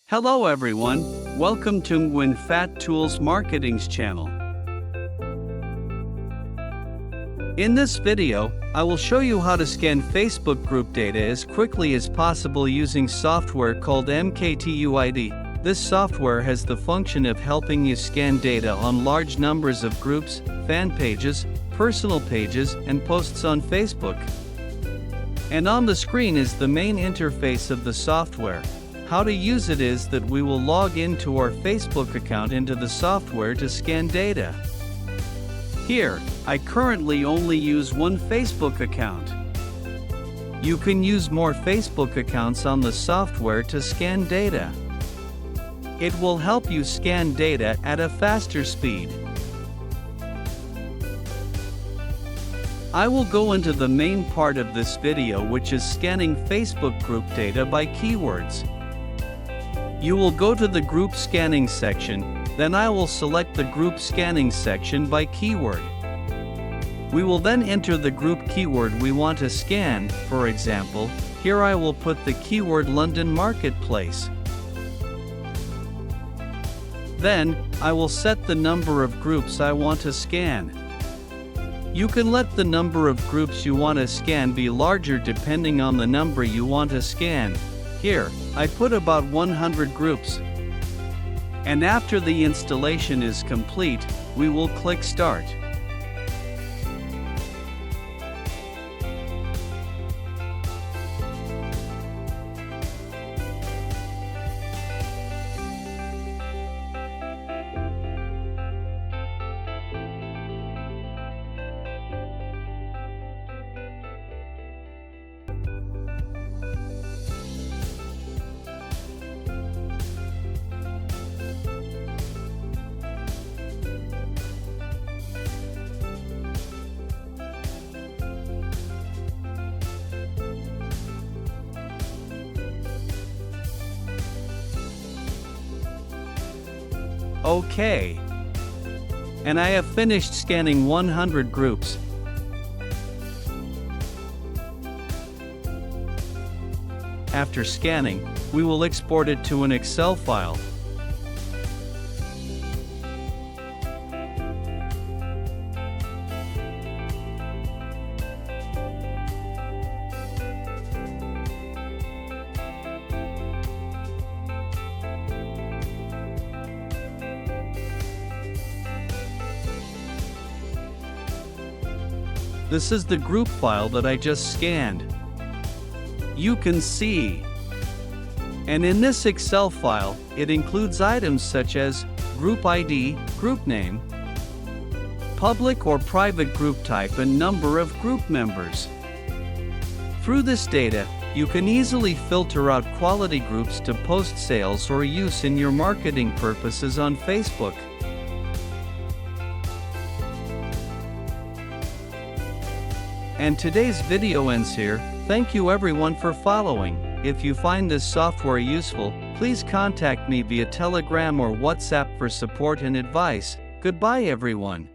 Hello everyone, welcome to Nguyen Phat Tools Marketing's channel. In this video, I will show you how to scan Facebook group data as quickly as possible using software called MKTUID. This software has the function of helping you scan data on large numbers of groups, fan pages, personal pages, and posts on Facebook. And on the screen is the main interface of the software. How to use it is that we will log into our Facebook account into the software to scan data. Here, I currently only use one Facebook account. You can use more Facebook accounts on the software to scan data. It will help you scan data at a faster speed. I will go into the main part of this video, which is scanning Facebook group data by keywords. You will go to the group scanning section, then I will select the group scanning section by keyword. We will then enter the group keyword we want to scan. For example, here I will put the keyword London Marketplace. Then, I will set the number of groups I want to scan. You can let the number of groups you want to scan be larger depending on the number you want to scan. Here, I put about 100 groups. And after the installation is complete, we will click Start. Okay. And I have finished scanning 100 groups. After scanning, we will export it to an Excel file. This is the group file that I just scanned. You can see. And in this Excel file, it includes items such as group ID, group name, public or private group type, and number of group members. Through this data, you can easily filter out quality groups to post sales or use in your marketing purposes on Facebook. And today's video ends here. Thank you everyone for following. If you find this software useful, please contact me via Telegram or WhatsApp for support and advice. Goodbye everyone.